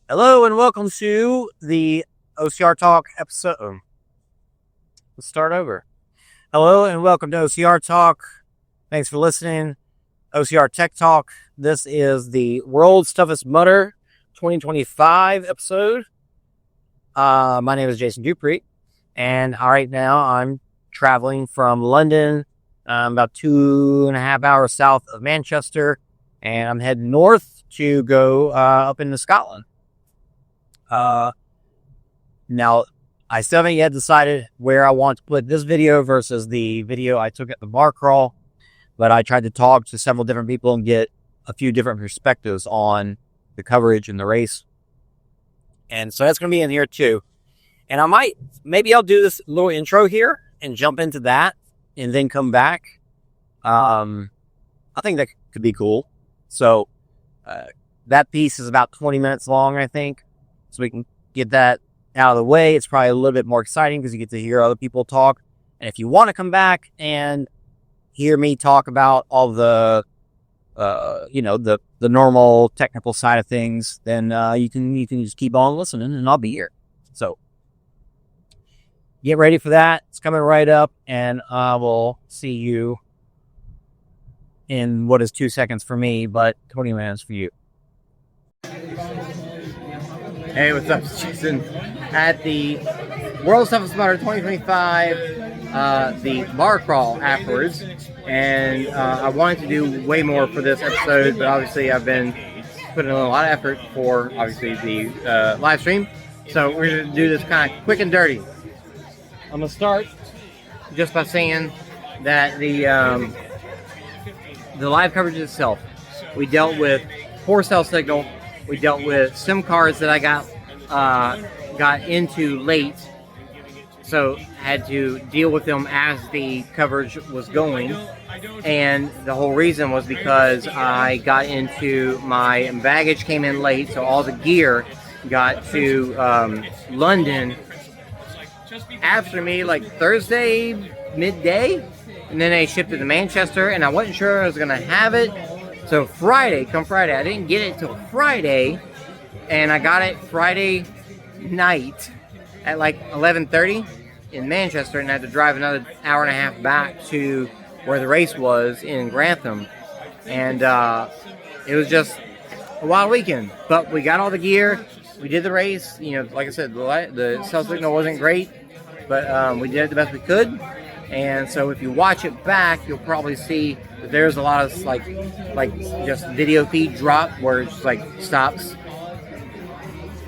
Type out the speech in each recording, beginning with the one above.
Hello and welcome to the OCR Talk episode. Let's start over. Hello and welcome to OCR Talk. Thanks for listening. OCR Tech Talk. This is the World's Toughest Mudder 2025 episode. My name is Jason Dupree, and right now I'm traveling from London, about 2.5 hours south of Manchester, and I'm heading north to go up into Scotland. Now, I still haven't yet decided where I want to put this video versus the video I took at the bar crawl, but I tried to talk to several different people and get a few different perspectives on the coverage and the race. And so that's going to be in here too. And maybe I'll do this little intro here and jump into that and then come back. I think that could be cool. So, that piece is about 20 minutes long, I think. So we can get that out of the way. It's probably a little bit more exciting because you get to hear other people talk. And if you want to come back and hear me talk about all the, the normal technical side of things, then you can just keep on listening, and I'll be here. So get ready for that. It's coming right up, and I will see you in what is 2 seconds for me, but 20 minutes for you. Hey, what's up? It's Jason at the World's Toughest Mudder 2025, the bar crawl afterwards. And I wanted to do way more for this episode, but obviously I've been putting in a lot of effort for, obviously, the live stream. So we're going to do this kind of quick and dirty. I'm going to start just by saying that the live coverage itself, we dealt with poor cell signal. We dealt with SIM cards that I got into late, so had to deal with them as the coverage was going. And the whole reason was because I got into my baggage came in late, so all the gear got to London after me, like Thursday midday, and then they shipped it to Manchester, and I wasn't sure I was gonna have it. So come Friday, I didn't get it till Friday, and I got it Friday night at like 11:30 in Manchester, and I had to drive another hour and a half back to where the race was in Grantham, and it was just a wild weekend. But we got all the gear, we did the race. Like I said, the cell signal wasn't great, but we did it the best we could. And so if you watch it back, you'll probably see that there's a lot of like just video feed drop where it just like stops.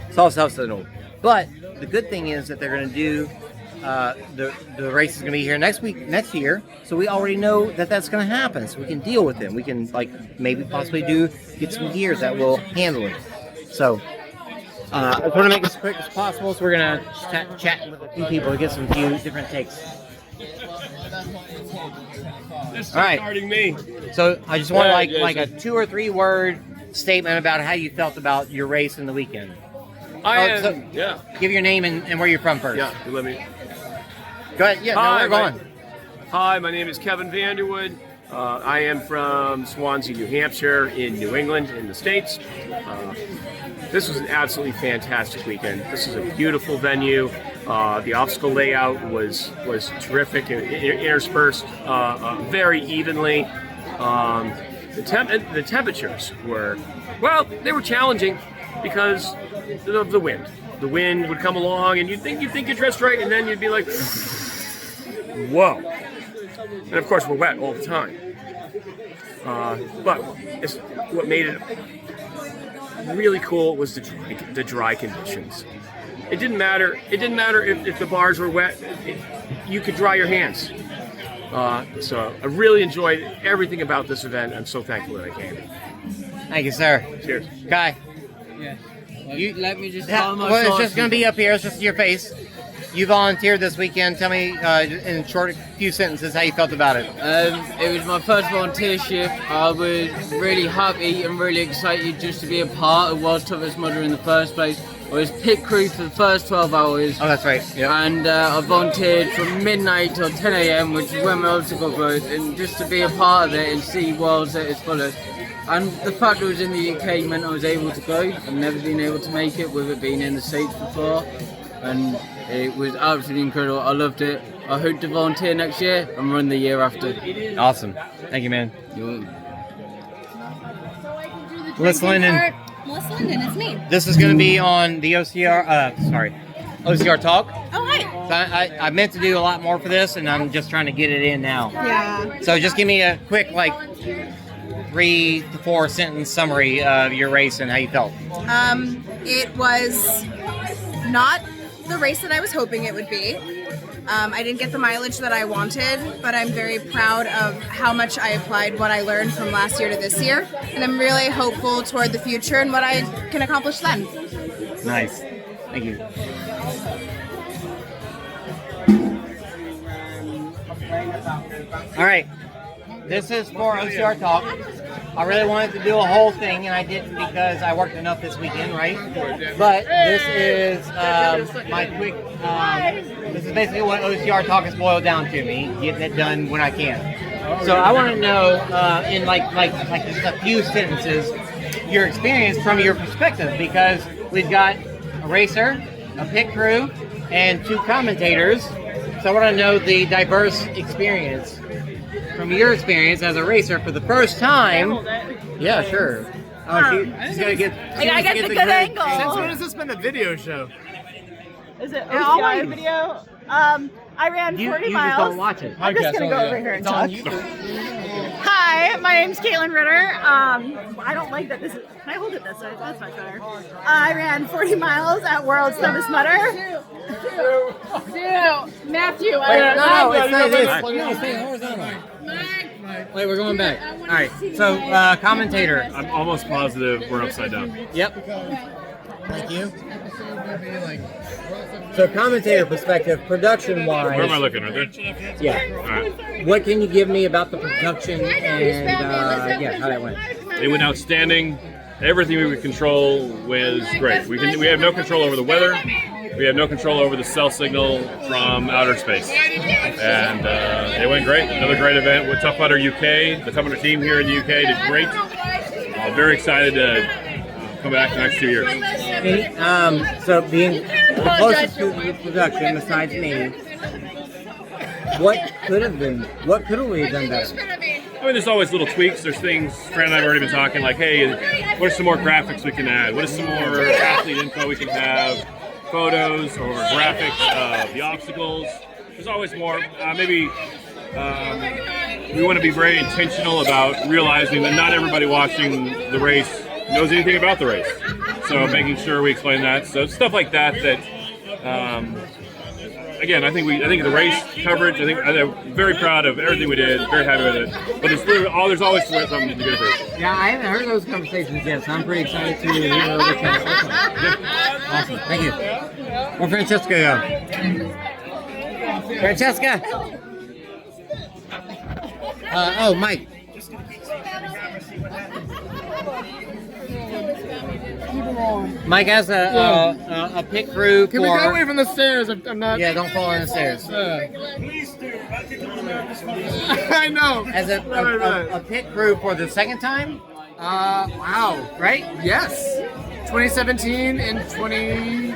It's all self-signal. But the good thing is that they're going to do the race is going to be here next year. So we already know that that's going to happen. So we can deal with it. We can maybe possibly get some gears that will handle it. So I just want to make this as quick as possible. So we're going to chat with a few people to get some few different takes. This all right. Regarding me. So I just want like a 2 or 3 word statement about how you felt about your race in the weekend. Give your name and where you're from first. Yeah, let me. Go ahead. Yeah, Hi, we're going. Hi, my name is Kevin Vanderwood. I am from Swansea, New Hampshire, in New England, in the States. This was an absolutely fantastic weekend. This is a beautiful venue. The obstacle layout was terrific, interspersed very evenly. The temperatures were challenging because of the wind. The wind would come along, and you'd think you're dressed right, and then you'd be like, whoa. And of course, we're wet all the time. But what made it really cool was the dry conditions. It didn't matter if the bars were wet. You could dry your hands. So I really enjoyed everything about this event. I'm so thankful that I came. Thank you, sir. Cheers. Guy. Yeah. Let me just it's just going to be up here. It's just your face. You volunteered this weekend. Tell me in short few sentences how you felt about it. It was my first volunteership. I was really happy and really excited just to be a part of World's Toughest Mudder in the first place. I was pit crew for the first 12 hours. Oh, that's right. Yep. And I volunteered from midnight till 10 a.m, which is when my obstacle goes. And just to be a part of it and see Worlds at its fullest And the fact I was in the UK meant I was able to go. I've never been able to make it with it being in the States before. And it was absolutely incredible. I loved it. I hope to volunteer next year and run the year after. Awesome. Thank you, man. You're Melissa Linden. Melissa Linden, it's me. This is going to be on the OCR, OCR Talk. Oh, hi. So I meant to do a lot more for this, and I'm just trying to get it in now. Yeah. So just give me a quick, 3 to 4 sentence summary of your race and how you felt. It was not the race that I was hoping it would be. I didn't get the mileage that I wanted, but I'm very proud of how much I applied what I learned from last year to this year. And I'm really hopeful toward the future and what I can accomplish then. Nice. Thank you. All right. This is for OCR Talk. I really wanted to do a whole thing, and I didn't because I worked enough this weekend, right? But this is my quick. This is basically what OCR Talk has boiled down to me, getting it done when I can. So I want to know, in like just a few sentences, your experience from your perspective, because we've got a racer, a pit crew, and 2 commentators. So I want to know the diverse experience. From your experience as a racer for the first time. Yeah, sure. Oh, she's gonna get. I gotta get the good angle. Since when has this been a video show? Is it OCR video? I ran 40 You miles. just don't watch it. I'm just gonna go over here and It's on talk. YouTube. Hi, my name's Katelyn Ritter. I don't like that this is. Can I hold it this way? That's much better. I ran 40 miles at World's Toughest Mudder. Matthew, No, it's not this. No, stay horizontal. Wait, we're going back. All right. So, commentator. I'm almost positive we're upside down. Yep. Thank you. So, commentator perspective, production-wise. Where am I looking? Right there? Yeah. All right. What can you give me about the production and how that went? It went outstanding. Everything we could control was great. We have no control over the weather. We have no control over the cell signal from outer space. And it went great. Another great event with Tough Mudder UK. The Tough Mudder team here in the UK did great. Very excited to come back the next 2 years. So being the closest to the production besides me, what could we have done better? I mean, there's always little tweaks. There's things, Fran and I have already been talking, like, hey, what are some more graphics we can add? What is some more athlete info we can have? Photos or graphics of the obstacles. There's always more. We want to be very intentional about realizing that not everybody watching the race knows anything about the race. So making sure we explain that. So stuff like that. Again, I think the race coverage. I'm very proud of everything we did. Very happy with it. But there's always something to do for it. Yeah, I haven't heard those conversations yet, so I'm pretty excited to hear what you're saying. Awesome, thank you. Where'd Francesca go? Francesca! Mike. Mike has a pit crew. Can we go away from the stairs? I'm not. Yeah, don't fall on the stairs. I know. As a pit crew for the second time? Wow. Right? Yes. 2017 and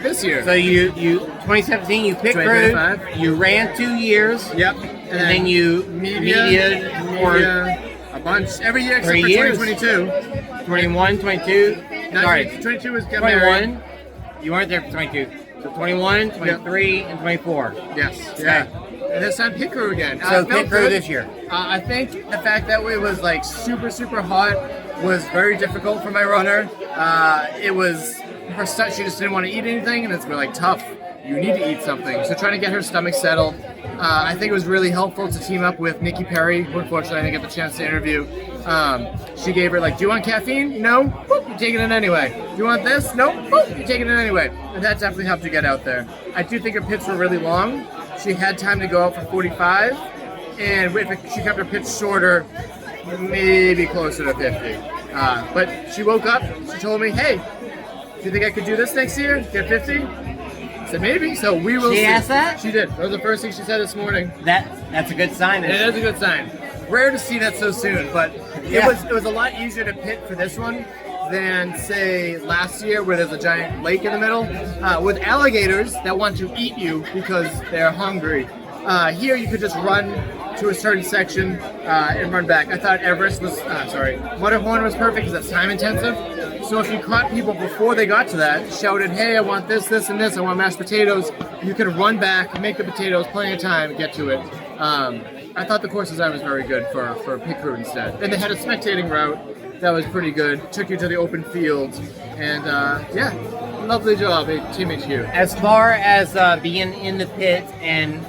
this year. So you 2017 you pit crew. 2025. You ran 2 years. Yep. And then you media for a bunch every year except 3 for years. 2022. 21, 22. Sorry, 22 was 21. You weren't there for 22. So 21, 23, and 24. Yes. Okay. Yeah. And this time pit crew again. So Felt pit crew good. this year. I think the fact that it was like super hot was very difficult for my runner. It was her she just didn't want to eat anything, and it's really tough. You need to eat something. So trying to get her stomach settled. I think it was really helpful to team up with Nikki Perry, who unfortunately I didn't get the chance to interview. She gave her do you want caffeine? No? Boop, you're taking it anyway. Do you want this? No? Boop, you're taking it anyway. And that definitely helped you get out there. I do think her pits were really long. She had time to go out for 45, and if she kept her pits shorter, maybe closer to 50. But she woke up, she told me, hey, do you think I could do this next year? Get 50? I said maybe, so we will see. She asked that? She did. That was the first thing she said this morning. That's a good sign. And it is a good sign. rare to see that so soon, but it was a lot easier to pit for this one than, say, last year where there's a giant lake in the middle with alligators that want to eat you because they're hungry. Here you could just run to a certain section and run back. I thought Mudderhorn was perfect because that's time intensive. So if you caught people before they got to that, shouted, hey, I want this, this, and this, I want mashed potatoes, you could run back, make the potatoes, plenty of time, get to it. I thought the course design was very good for pit crew instead. And they had a spectating route that was pretty good, took you to the open fields, and lovely job at Team HQ. As far as being in the pit and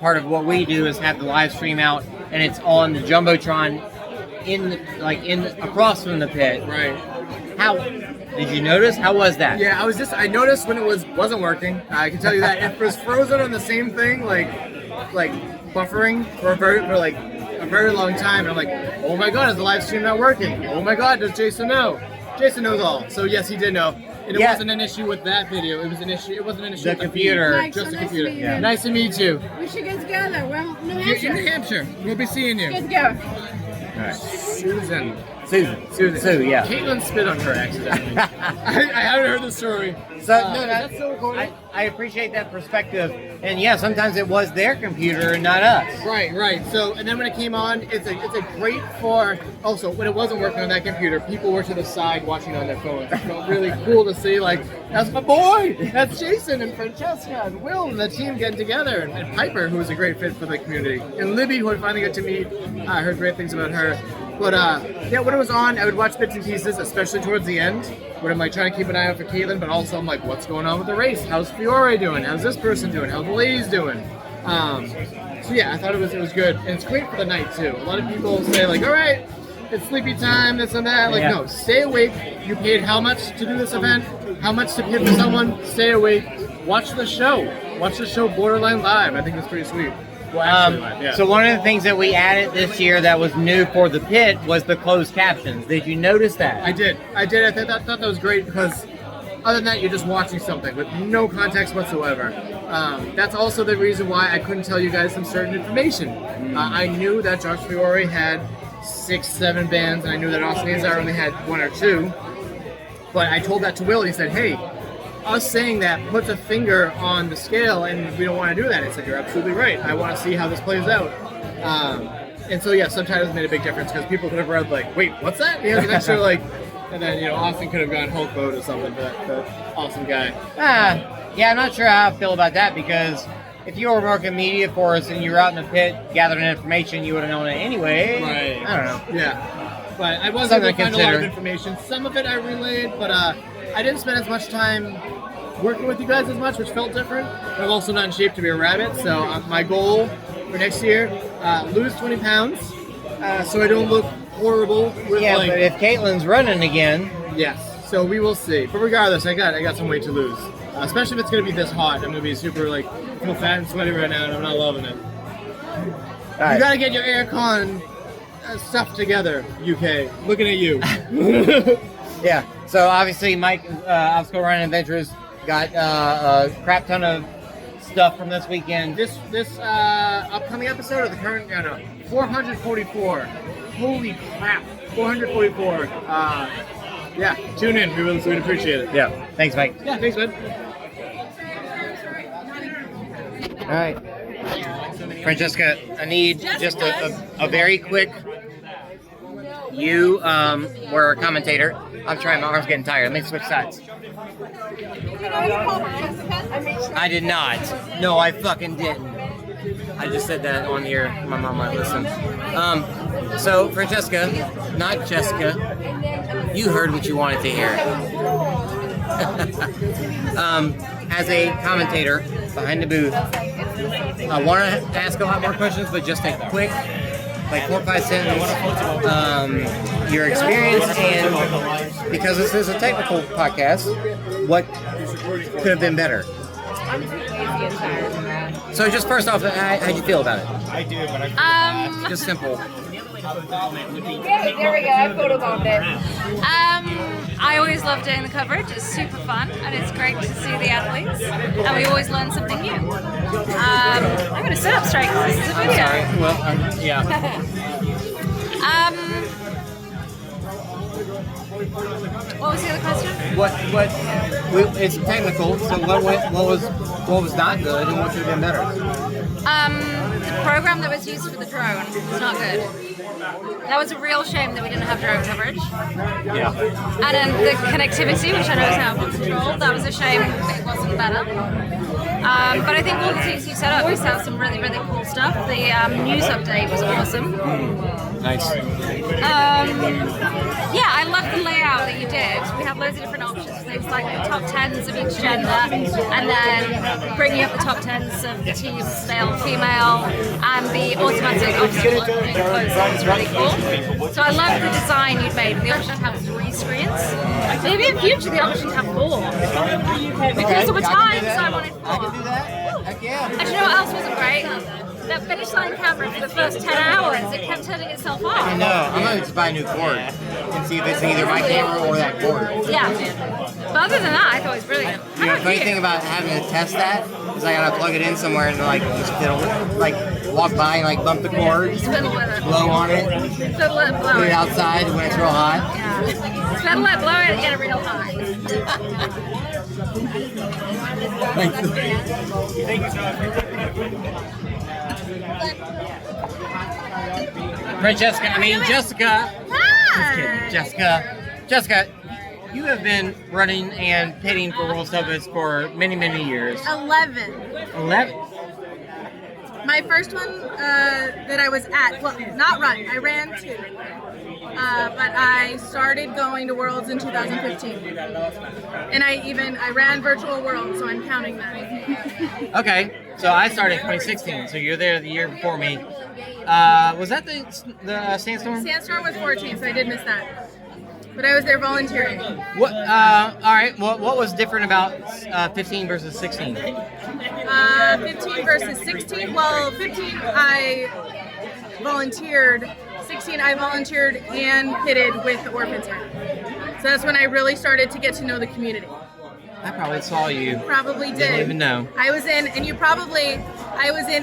part of what we do is have the live stream out and it's on the Jumbotron across from the pit. Right. How did you notice? How was that? Yeah, I noticed when it wasn't working. I can tell you that. If it was frozen on the same thing, like buffering for a very long time, and I'm like, oh my god, is the live stream not working? Oh my god, does Jason know? Jason knows all. So yes, he did know. And it wasn't an issue with that video. It wasn't an issue with the computer. Just the nice computer. to meet you. Nice to meet you. We should get together. We're in New You're Hampshire. in New Hampshire. We'll be seeing you. Good to go. Susan. Sue, yeah. Caitlin spit on her accidentally. I haven't heard the story. So that's still recording. I appreciate that perspective, and yeah, sometimes it was their computer and not us. Right. So, and then when it came on, it's a great for. Also, when it wasn't working on that computer, people were to the side watching on their phones. It felt really cool to see, like, that's my boy, that's Jason and Francesca and Will and the team getting together, and Piper, who was a great fit for the community, and Libby, who I finally got to meet. I heard great things about her. But when it was on, I would watch bits and pieces, especially towards the end, when I'm like trying to keep an eye out for Katelyn, but also I'm like, what's going on with the race? How's Fiore doing? How's this person doing? How's the ladies doing? So yeah, I thought it was good, and it's great for the night too. A lot of people say like, all right, it's sleepy time, this and that. Like, no, stay awake. You paid how much to do this event? How much to pay for someone? Stay awake. Watch the show. Watch the show Borderline Live. I think that's pretty sweet. So one of the things that we added this year that was new for the pit was the closed captions. Did you notice that? I did. I thought that was great because other than that, you're just watching something with no context whatsoever. That's also the reason why I couldn't tell you guys some certain information. I knew that Josh Fiore had 6-7 bands, and I knew that Austin Azar only had 1 or 2. But I told that to Will, and he said, hey, us saying that puts a finger on the scale, and we don't want to do that. I said, you're absolutely right. I want to see how this plays out. And so, yeah, subtitles made a big difference because people could have read, like, wait, what's that? He has an extra, like, and then, Austin could have gone Hulk mode or something, but awesome guy. Yeah, I'm not sure how I feel about that because if you were working media for us and you were out in the pit gathering information, you would have known it anyway. Right. I don't know. Yeah. But I wasn't able to find a lot of information. Some of it I relayed, but I didn't spend as much time working with you guys as much, which felt different. But I'm also not in shape to be a rabbit, so my goal for next year, lose 20 pounds so I don't look horrible. With but if Katelyn's running again... Yes, so we will see. But regardless, I got some weight to lose. Especially if it's going to be this hot. I'm going to be super, feel fat and sweaty right now, and I'm not loving it. You got to get your aircon stuff together, UK. Looking at you. Yeah, so obviously Mike, Obstacle Running Adventures, got a crap ton of stuff from this weekend. This upcoming episode of the current, 444. Holy crap, 444. Yeah, tune in. We'd appreciate it. Yeah, thanks, Mike. Yeah, thanks, man. All right, Francesca, I need just a very quick. You were a commentator. I'm trying. My arm's getting tired. Let me switch sides. I did not. No, I fucking didn't. I just said that on here. My mom might listen. So, Francesca, not Jessica, you heard what you wanted to hear. As a commentator behind the booth, I want to ask a lot more questions, but just a quick, 4 or 5 sentences, your experience, and because this is a technical podcast, what could have been better? So just first off, how'd you feel about it? I do, but I just simple. Great, there we go. I photobombed it. I always love doing the coverage. It's super fun, and it's great to see the athletes, and we always learn something new. I'm going to sit up straight because this is a video. Sorry. Well, yeah. What was the other question? It's technical. So what was not good, and what should have been better? The program that was used for the drone was not good. That was a real shame that we didn't have drone coverage. Yeah. And then the connectivity, which I know is out of control, that was a shame that it wasn't better. But I think all the things you set up, we set up some really, really cool stuff. The news update was awesome. Nice. Yeah, I love the layout that you did. We have loads of different options. Things like the top 10s of each gender, and then bringing up the top 10s of the teams, male, female, and the automatic obstacle opening closing is really cool. So I love the design you've made. The option to have 3 screens. Maybe in future the option to have 4. Because there were times I wanted 4. Heck yeah. And you know what else wasn't great? That finish line camera for the first 10 hours, it kept turning itself off. I know. I'm going to just buy a new cord and see if it's either my camera or that cord. Yeah. But other than that, I thought it was brilliant. You know, the funny thing about having to test that is I gotta plug it in somewhere and like just fiddle with it. Like walk by and like bump the cord, Fiddle with it. blow on it, Fiddle it, blow put it it. outside when it's real hot. Yeah. Fiddle it, blow it, and get it real high. Jessica. Hi. Jessica, you have been running and pitting for World Toughest for many, many years. 11. 11? My first one that I was at, well, not run, I ran 2. But I started going to Worlds in 2015. And I ran Virtual Worlds, so I'm counting that. Okay, so I started in 2016, so you're there the year before me. Was that the Sandstorm? Sandstorm was 14, so I did miss that. But I was there volunteering. What? All right. What was different about 15 versus 16? 15 versus 16. Well, 15 I volunteered. 16 I volunteered and pitted with the Orphans Run. So that's when I really started to get to know the community. I probably saw you. Probably did. Didn't even know. I was in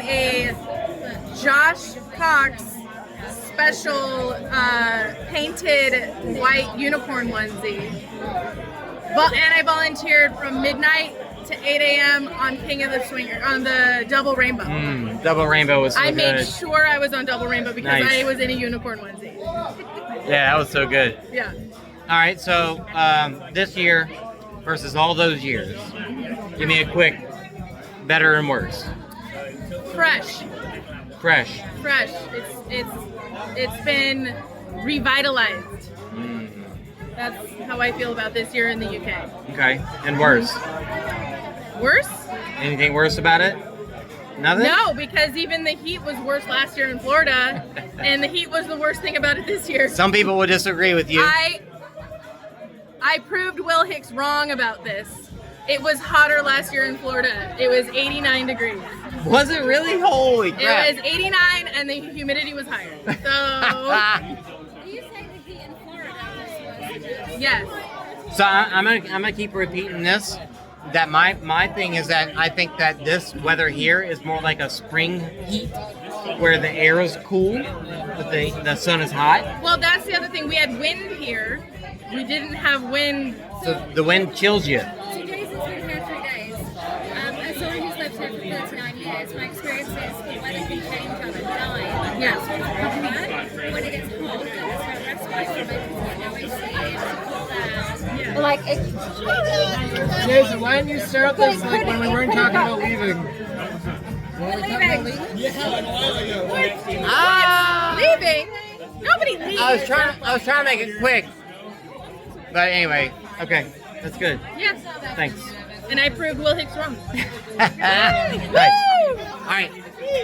a Josh Cox special painted white unicorn onesie. And I volunteered from midnight to 8 a.m. on King of the Swinger, on the Double Rainbow. Double Rainbow was so I good. made sure I was on Double Rainbow because Nice. I was in a unicorn onesie. Yeah, that was so good. Yeah. All right, so this year versus all those years, give me a quick better and worse. Fresh. Fresh. It's been revitalized. That's how I feel about this year in the UK. Okay, and worse. Worse? Anything worse about it? Nothing? No, because even the heat was worse last year in Florida, and the heat was the worst thing about it this year. Some people would disagree with you. I proved Will Hicks wrong about this. It was hotter last year in Florida. It was 89 degrees. Was it really? Holy crap. It was 89 and the humidity was higher. So, You say the heat in Florida. yes. So I'm gonna keep repeating this. That my thing is that I think that this weather here is more like a spring heat, where the air is cool, but the sun is hot. Well, that's the other thing. We had wind here. We didn't have wind. So the wind chills you. So Jason's been here 3 days. As someone who's lived here for 39 years, my experience is the weather can change overnight. Yeah. That's what's bad. When it gets hot, there's no respite from it, there's no AC, it's cool down. Like, it's... Jason, why didn't you start this like when we weren't talking about leaving? Leaving? Nobody leaves. I was trying to make it quick, but anyway, okay, that's good. Yes. Thanks. And I proved Will Hicks wrong. Nice. All right,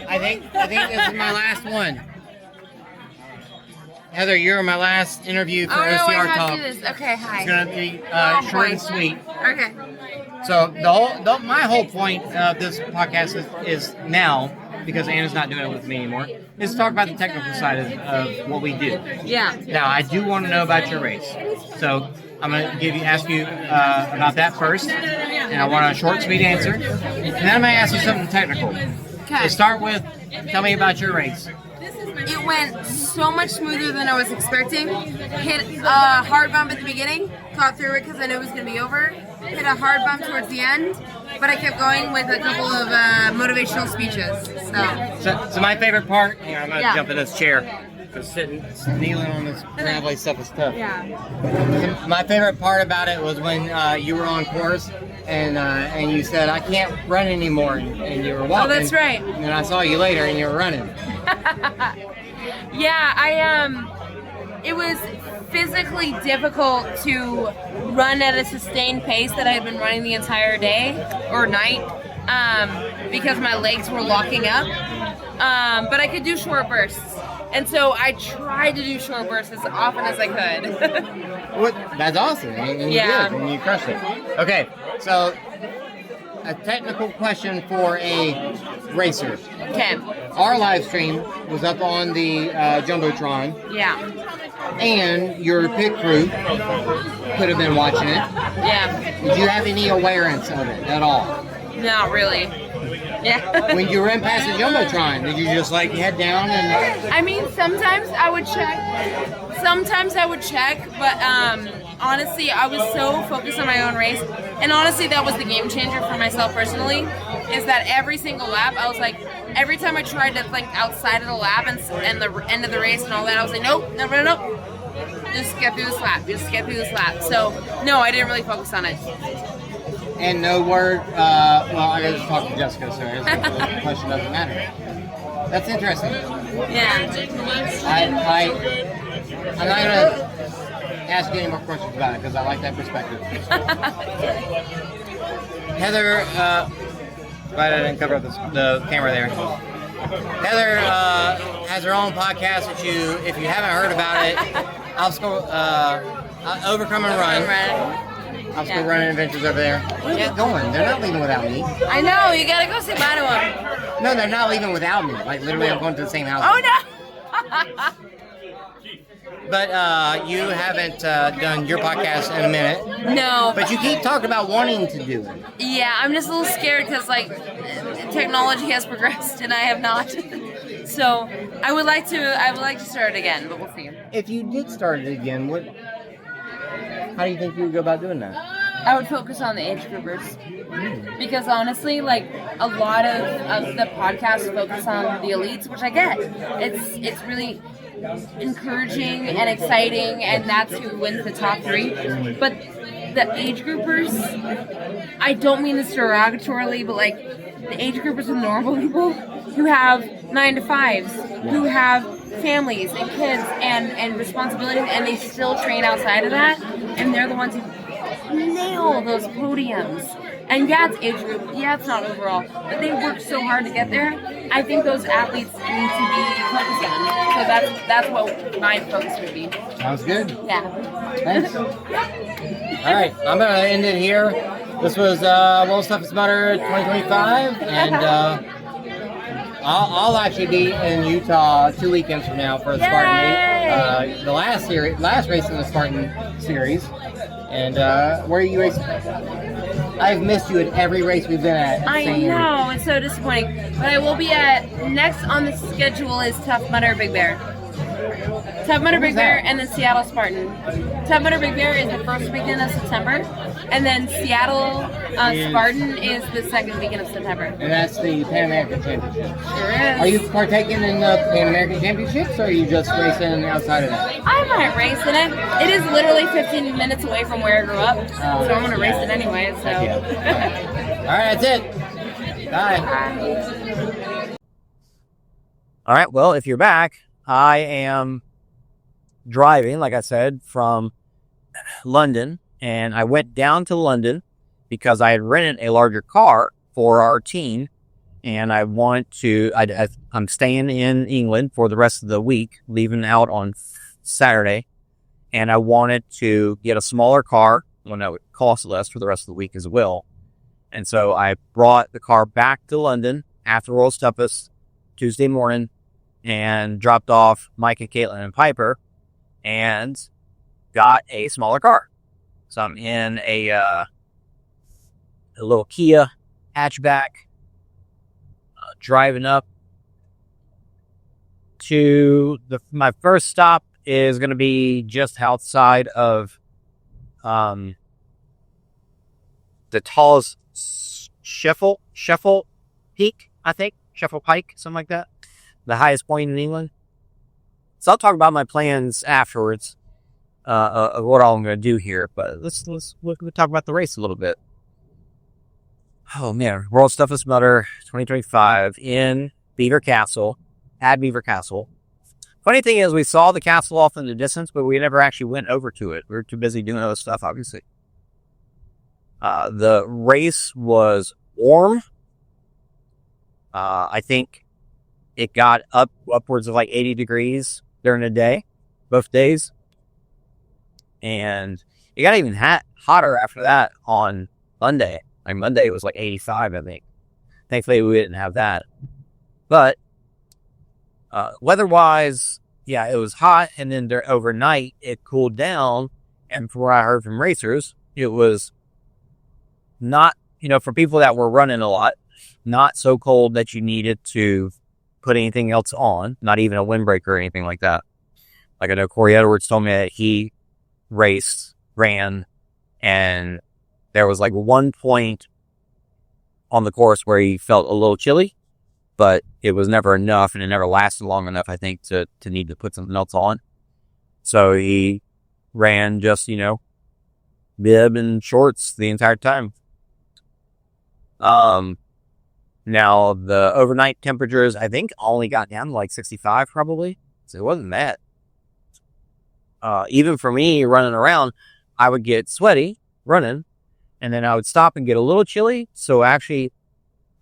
I think this is my last one. Heather, you're my last interview for OCR Talk. Okay, hi. It's gonna be short and sweet. Okay. So my whole point of this podcast is now, because Anna's not doing it with me anymore, is to talk about the technical side of what we do. Yeah. Now, I do want to know about your race, so I'm gonna ask you about that first, and I want a short, sweet answer, and then I'm gonna ask you something technical. Okay. To start with, tell me about your race. This is my it went so much smoother than I was expecting. Hit a hard bump at the beginning, got through it because I knew it was going to be over. Hit a hard bump towards the end, but I kept going with a couple of motivational speeches. So my favorite part, hang on, I'm going to Yeah. jump in this chair. Because kneeling on this gravelly stuff is tough. Yeah. My favorite part about it was when you were on course and you said, I can't run anymore, and you were walking. Oh, that's right. And I saw you later and you were running. Yeah, it was physically difficult to run at a sustained pace that I had been running the entire day or night because my legs were locking up. But I could do short bursts. And so I tried to do short bursts as often as I could. That's awesome. And you Yeah. did, and you crushed it. Okay, so a technical question for a racer. Okay. Our live stream was up on the Jumbotron, Yeah. and your pit crew could have been watching it. Yeah. Did you have any awareness of it at all? Not really. Yeah. When you ran past the Jumbotron, did you just like head down and... I mean, sometimes I would check, but honestly, I was so focused on my own race. And honestly, that was the game changer for myself personally, is that every single lap, I was like, every time I tried to think outside of the lap and the end of the race and all that, I was like, nope. Just get through this lap. So, no, I didn't really focus on it. And no word, well, I gotta just talk to Jessica, so the question doesn't matter. That's interesting. Yeah. I'm not gonna ask you any more questions about it, because I like that perspective. Heather, glad I didn't cover up the camera there. Heather has her own podcast that if you haven't heard about it, Overcome and Run. I'll go running adventures over there. Where are they going? They're not leaving without me. I know, you gotta go say bye to them. No, they're not leaving without me. Like, literally, I'm going to the same house. Oh, no! But you haven't done your podcast in a minute. No. But you keep talking about wanting to do it. Yeah, I'm just a little scared because, like, technology has progressed and I have not. So I would like to start it again, but we'll see. If you did start it again, how do you think you would go about doing that? I would focus on the age groupers. Because honestly, like, a lot of the podcasts focus on the elites, which I get. It's really encouraging and exciting, and that's who wins the top 3. But the age groupers, I don't mean this derogatorily, but like the age groupers of normal people who have 9 to 5s, who have families and kids and responsibilities, and they still train outside of that, and they're the ones who nail those podiums. And yeah, it's age group, yeah, it's not overall, but they work so hard to get there. I think those athletes need to be focused on. So that's what my focus would be. Sounds good. Yeah. Thanks. All right, I'm going to end it here. This was World Stuff is Smarter 2025, and I'll actually be in Utah 2 weekends from now for the Spartan 8, the last race in the Spartan series. And where are you racing? I've missed you at every race we've been at. I know, it's so disappointing. But I will be next on the schedule is Tough Mudder Big Bear. Tough Mudder Big Bear and then Seattle Spartan. Tough Mudder Big Bear is the first weekend of September, and then Seattle Spartan is the second weekend of September. And that's the Pan American Championship. Sure is. Are you partaking in the Pan American Championships, or are you just racing outside of that? I might race in it. It is literally 15 minutes away from where I grew up, so I'm going to race it anyway. So. All right, that's it. Bye. All right, well, if you're back, I am driving, like I said, from London, and I went down to London because I had rented a larger car for our team, and I want to, I'm staying in England for the rest of the week, leaving out on Saturday, and I wanted to get a smaller car. Well, no, it costs less for the rest of the week as well. And so I brought the car back to London after World Toughest Tuesday morning and dropped off Mike and Katelyn and Piper and got a smaller car. So I'm in a little Kia hatchback, driving up to my first stop is going to be just outside of the tallest Sheffel Peak, I think. Sheffel Pike, something like that. The highest point in England. So I'll talk about my plans afterwards, of what all I'm going to do here. But let's talk about the race a little bit. Oh man, World's Toughest Mudder 2025 in Beaver Castle, at Beaver Castle. Funny thing is, we saw the castle off in the distance, but we never actually went over to it. We were too busy doing other stuff, obviously. The race was warm. I think it got upwards of like 80 degrees during the day, both days. And it got even hotter after that on Monday. Like Monday was like 85, I think. Thankfully, we didn't have that. But weather-wise, yeah, it was hot. And then overnight, it cooled down. And from what I heard from racers, it was not, for people that were running a lot, not so cold that you needed to put anything else on, not even a windbreaker or anything like that. Like I know Corey Edwards told me that he ran, and there was like one point on the course where he felt a little chilly, but it was never enough, and it never lasted long enough, I think, to need to put something else on. So he ran just, bib and shorts the entire time. Now the overnight temperatures, I think, only got down to like 65 probably. So it wasn't that. Even for me running around, I would get sweaty running, and then I would stop and get a little chilly. So actually,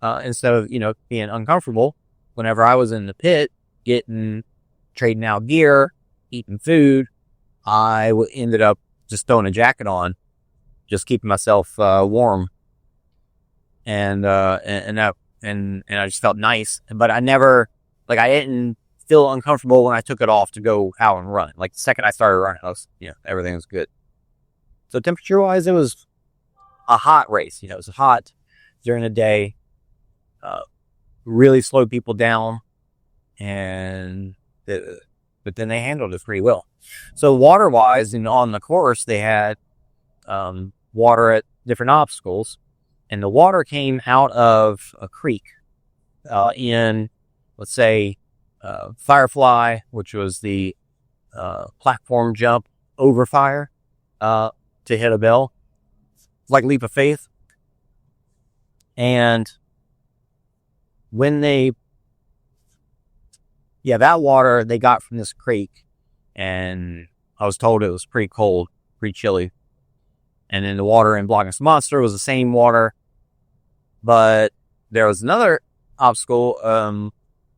instead of, being uncomfortable, whenever I was in the pit, trading out gear, eating food, I ended up just throwing a jacket on, just keeping myself warm. And I just felt nice, but I didn't feel uncomfortable when I took it off to go out and run. Like the second I started running, everything was good. So temperature wise, it was a hot race. It was hot during the day, really slowed people down, but then they handled it pretty well. So water wise, on the course, they had, water at different obstacles. And the water came out of a creek in, let's say, Firefly, which was the platform jump over fire to hit a bell, like Leap of Faith. And that water they got from this creek, and I was told it was pretty cold, pretty chilly. And then the water in Block Monster was the same water. But there was another obstacle,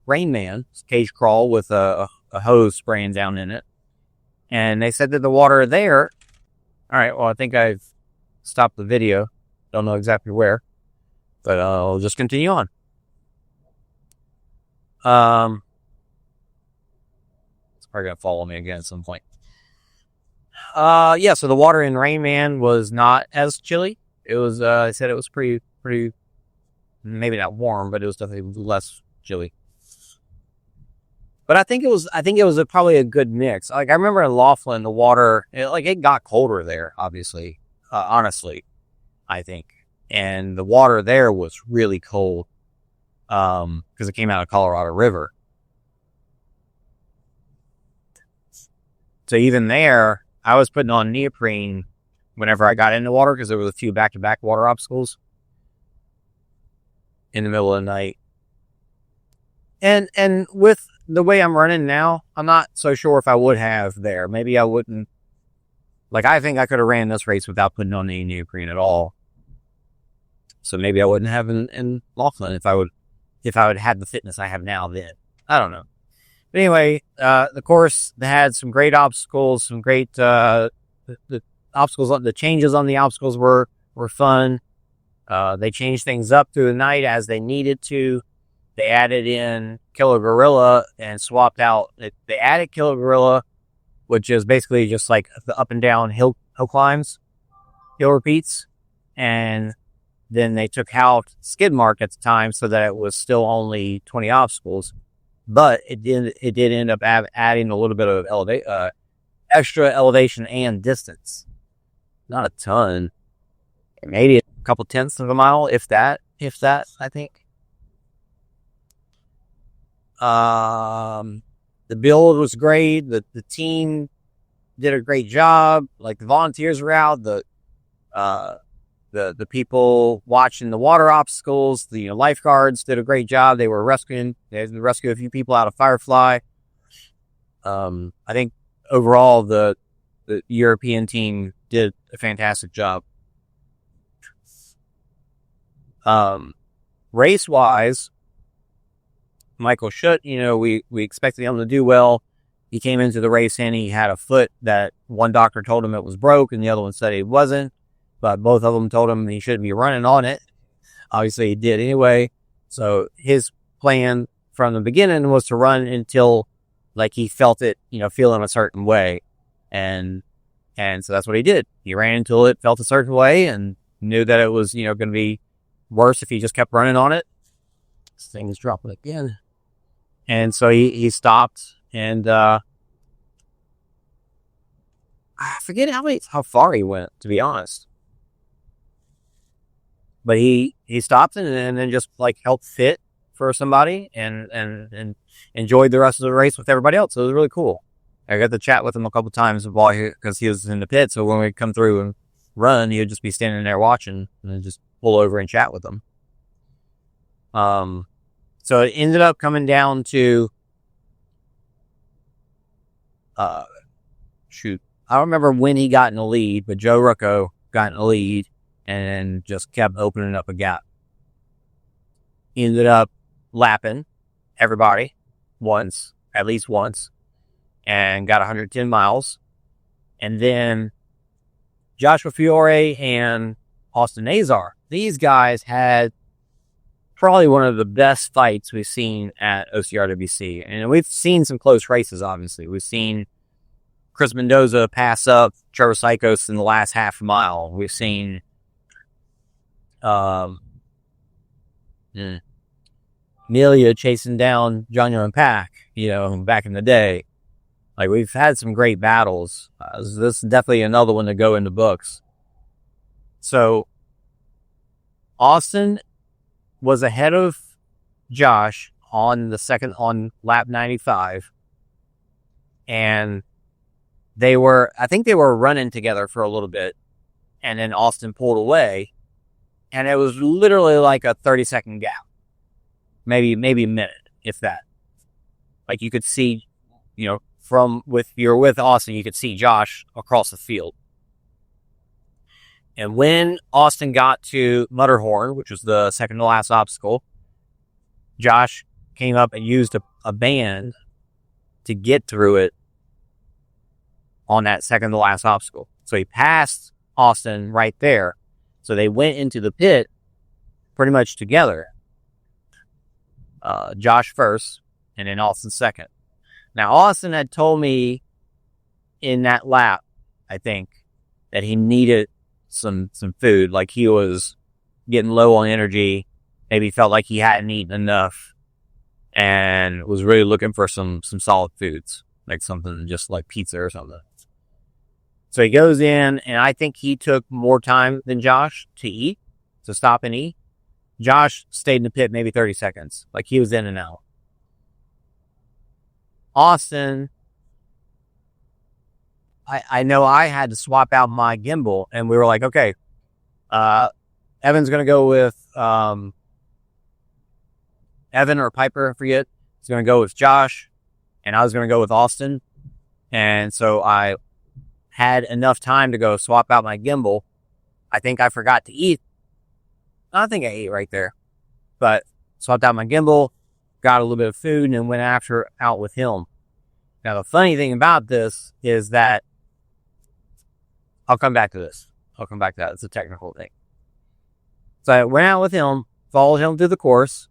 Rain Man, cage crawl with a hose spraying down in it. And they said that the water there... All right, well, I think I've stopped the video. Don't know exactly where. But I'll just continue on. It's probably going to follow me again at some point. So the water in Rain Man was not as chilly. It was, I said it was pretty, maybe not warm, but it was definitely less chilly. But I think it was probably a good mix. Like I remember in Laughlin, the water, it got colder there, obviously, honestly, I think. And the water there was really cold, because it came out of Colorado River. So even there, I was putting on neoprene whenever I got in the water, because there was a few back-to-back water obstacles in the middle of the night. And with the way I'm running now, I'm not so sure if I would have there. Maybe I wouldn't. Like, I think I could have ran this race without putting on any neoprene at all. So maybe I wouldn't have in Laughlin if I would had the fitness I have now then. I don't know. But anyway, the course had some great obstacles, some great, the obstacles, the changes on the obstacles were fun. They changed things up through the night as they needed to. They added in Killer Gorilla and swapped out. They added Killer Gorilla, which is basically just like the up and down hill climbs, hill repeats. And then they took out Skid Mark at the time so that it was still only 20 obstacles. but it did end up adding a little bit of extra elevation and distance. Not a ton, maybe a couple tenths of a mile, if that, I think. The build was great. The team did a great job. Like, the volunteers were out. The people watching the water obstacles, the lifeguards did a great job. They rescued a few people out of Firefly. I think overall the European team did a fantastic job. Race wise, Michael Schutt, we expected him to do well. He came into the race and he had a foot that one doctor told him it was broke and the other one said it wasn't, but both of them told him he shouldn't be running on it. Obviously he did anyway. So his plan from the beginning was to run until he felt it, feeling a certain way. And so that's what he did. He ran until it felt a certain way and knew that it was, going to be worse if he just kept running on it. This thing is dropping again. And so he stopped, and I forget how far he went, to be honest. But he stopped and then just helped fit for somebody and enjoyed the rest of the race with everybody else. So it was really cool. I got to chat with him a couple times because he was in the pit. So when we come through and run, he would just be standing there watching and then just pull over and chat with them. So it ended up coming down to, I don't remember when he got in the lead, but Joe Rucco got in the lead and just kept opening up a gap. He ended up lapping everybody at least once, and got 110 miles. And then Joshua Fiore and Austin Nazar, these guys had probably one of the best fights we've seen at OCRWC. And we've seen some close races, obviously. We've seen Chris Mendoza pass up Trevor Sykos in the last half mile. We've seen Amelia chasing down John Young Pack, back in the day. We've had some great battles. This is definitely another one to go in the books. So, Austin was ahead of Josh on lap 95. And I think they were running together for a little bit. And then Austin pulled away. And it was literally like a 30-second gap. Maybe a minute, if that. You could see, if you're with Austin, you could see Josh across the field. And when Austin got to Mutterhorn, which was the second to last obstacle, Josh came up and used a band to get through it on that second to last obstacle. So he passed Austin right there. So they went into the pit pretty much together. Josh first, and then Austin second. Now, Austin had told me in that lap, I think, that he needed some food. He was getting low on energy. Maybe felt like he hadn't eaten enough and was really looking for some solid foods, something just like pizza or something. So he goes in, and I think he took more time than Josh to stop and eat. Josh stayed in the pit maybe 30 seconds. He was in and out. Austin, I know I had to swap out my gimbal, and we were like, okay, Evan's going to go with Evan or Piper, I forget. He's going to go with Josh, and I was going to go with Austin. And so I had enough time to go swap out my gimbal. I think I forgot to eat. I think I ate right there. But swapped out my gimbal, got a little bit of food, and then went out with him. Now, the funny thing about this is that I'll come back to this. I'll come back to that. It's a technical thing. So I went out with him, followed him through the course,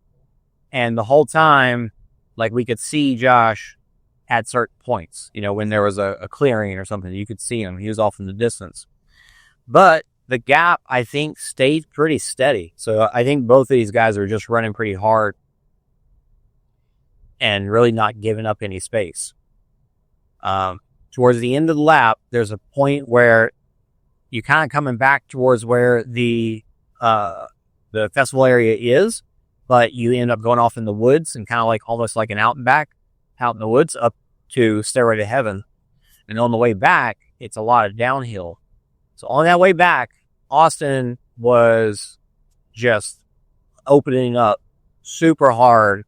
and the whole time, we could see Josh at certain points. When there was a clearing or something, you could see him. He was off in the distance. But the gap, I think, stayed pretty steady. So I think both of these guys are just running pretty hard. and really not giving up any space. Towards the end of the lap, there's a point where you're kind of coming back towards where the festival area is, but you end up going off in the woods and kind of like almost like an out and back out in the woods up to Stairway to Heaven. And on the way back, it's a lot of downhill. So on that way back, Austin was just opening up super hard,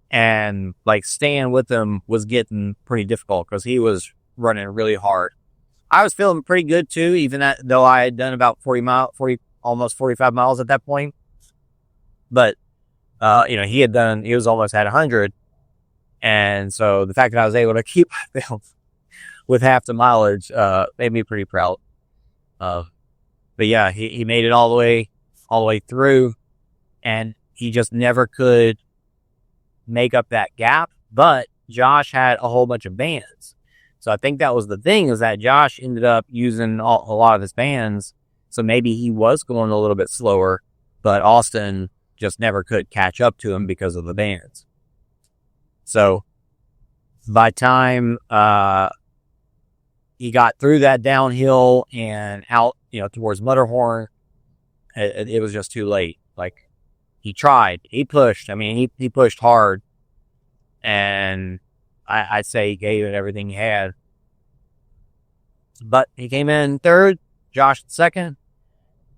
and like staying with him was getting pretty difficult because he was running really hard. I was feeling pretty good too, even though I had done about almost 45 miles at that point. But, he was almost at 100. And so the fact that I was able to keep with half the mileage, made me pretty proud. But yeah, he made it all the way through, and he just never could make up that gap. But Josh had a whole bunch of bands. So I think that was the thing, is that Josh ended up using a lot of his bands. So maybe he was going a little bit slower, but Austin just never could catch up to him because of the bands. So by time he got through that downhill and out, towards Mutterhorn, it was just too late. Like, he tried, he pushed. I mean, he pushed hard, and I'd say he gave it everything he had. But he came in third, Josh second,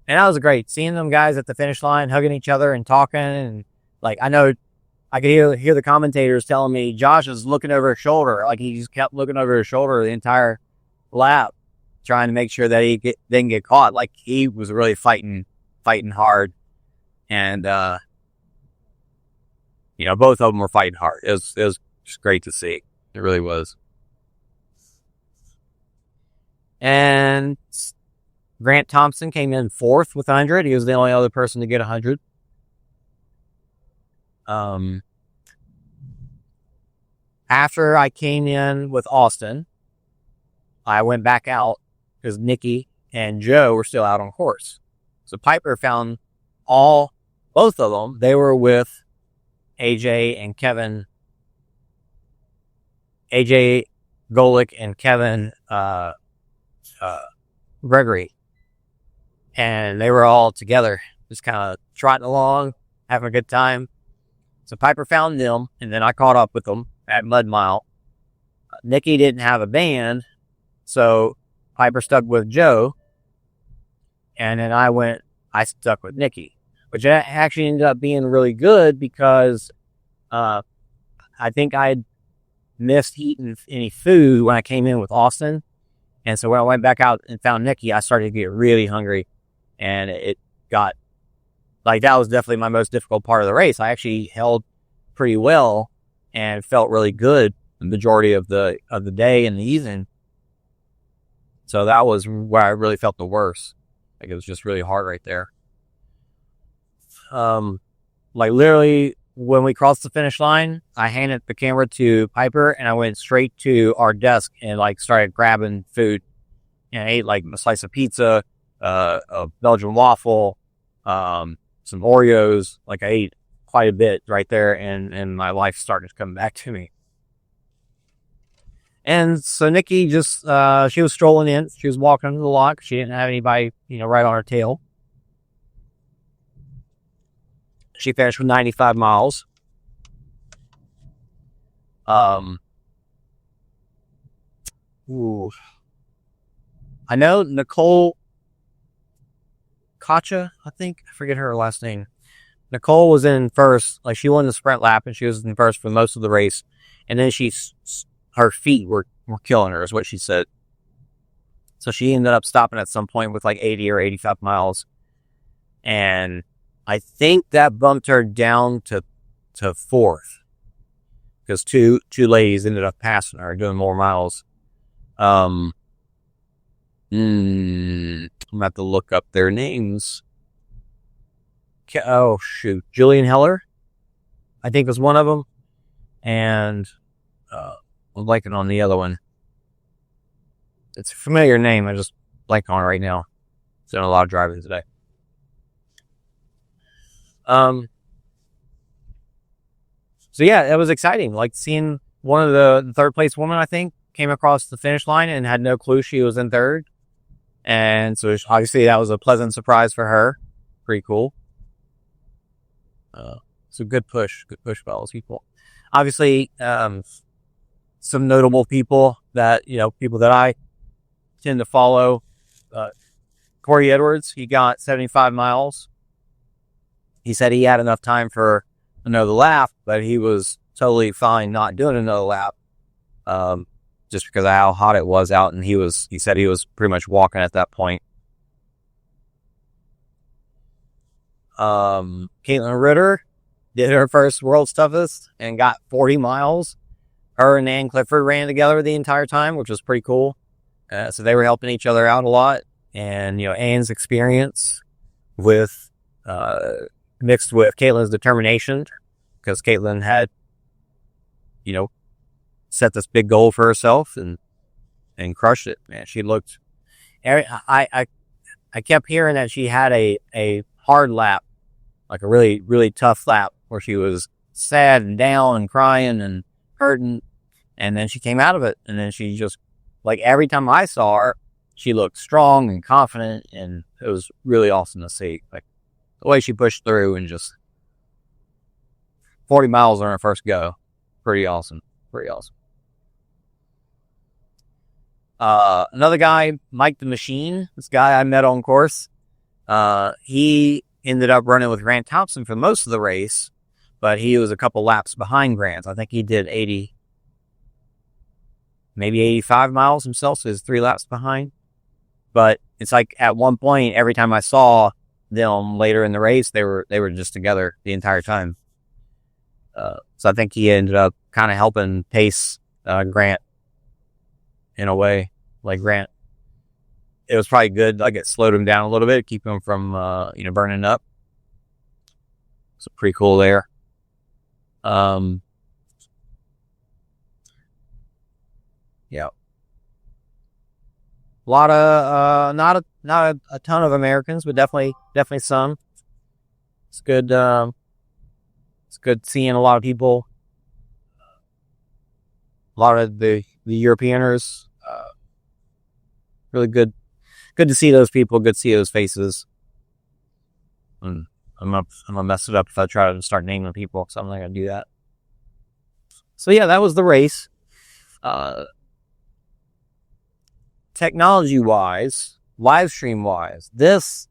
and that was great. Seeing them guys at the finish line hugging each other and talking, and like, I know I could hear the commentators telling me Josh is looking over his shoulder. Like, he just kept looking over his shoulder the entire lap, trying to make sure that he didn't get caught. Like, he was really fighting hard, and both of them were fighting hard. It was just great to see. It really was. And Grant Thompson came in fourth with 100. He was the only other person to get 100. After I came in with Austin, I went back out because Nikki and Joe were still out on course. So Piper found both of them. They were with AJ and Kevin, AJ Golick and Kevin Gregory. And they were all together, just kind of trotting along, having a good time. So Piper found them, and then I caught up with them at Mud Mile. Nikki didn't have a band, so Piper stuck with Joe, and then I stuck with Nikki, which actually ended up being really good because I think I'd missed eating any food when I came in with Austin. And so when I went back out and found Nikki, I started to get really hungry, and it got like, that was definitely my most difficult part of the race. I actually held pretty well and felt really good the majority of the day and the evening. So that was where I really felt the worst. Like, it was just really hard right there. Like, literally when we crossed the finish line, I handed the camera to Piper and I went straight to our desk and like started grabbing food. And I ate like a slice of pizza, a Belgian waffle, some Oreos. Like, I ate quite a bit right there, and my life started to come back to me. And so Nikki just, she was strolling in. She was walking under the lock. She didn't have anybody, right on her tail. She finished with 95 miles. I know Nicole Kacha, I forget her last name. Nicole was in first. Like, she won the sprint lap, and she was in first for most of the race. And then her feet were killing her, is what she said. So she ended up stopping at some point with like 80 or 85 miles. And I think that bumped her down to fourth, because two ladies ended up passing her, doing more miles. I'm going to have to look up their names. Oh, shoot. Julian Heller, I think, was one of them. And I'm blanking on the other one. It's a familiar name. I just blank on it right now. It's doing a lot of driving today. So yeah, it was exciting. Like seeing one of the third place women, I think, came across the finish line and had no clue she was in third. And so obviously that was a pleasant surprise for her. Pretty cool. So good push by all those people. Obviously, some notable people that, people that I tend to follow. Corey Edwards, he got 75 miles. He said he had enough time for another lap, but he was totally fine not doing another lap. Just because of how hot it was out, and he said he was pretty much walking at that point. Katelyn Ritter did her first World's Toughest and got 40 miles. Her and Ann Clifford ran together the entire time, which was pretty cool. So they were helping each other out a lot. And, Ann's experience mixed with Katelyn's determination, because Katelyn had, set this big goal for herself and crushed it, man. She looked, I kept hearing that she had a hard lap, like a really, really tough lap where she was sad and down and crying and hurting. And then she came out of it. And then she just, like, every time I saw her, she looked strong and confident. And it was really awesome to see, like, the way she pushed through and just 40 miles on her first go. Pretty awesome. Another guy, Mike the Machine, this guy I met on course, he ended up running with Grant Thompson for most of the race, but he was a couple laps behind Grant. I think he did 80, maybe 85 miles himself, so he's 3 laps behind. But it's like at one point, every time I saw them later in the race, they were just together the entire time. So I think he ended up kind of helping pace Grant in a way. Like Grant, it was probably good. Like it slowed him down a little bit, keep him from burning up. So pretty cool there. Yeah. A lot of not a ton of Americans, but definitely some. It's good. It's good seeing a lot of people. A lot of the Europeaners. Really good to see those people. Good to see those faces. And I'm gonna mess it up if I try to start naming people, so I'm not gonna do that. So yeah, that was the race. Technology wise, live stream wise, this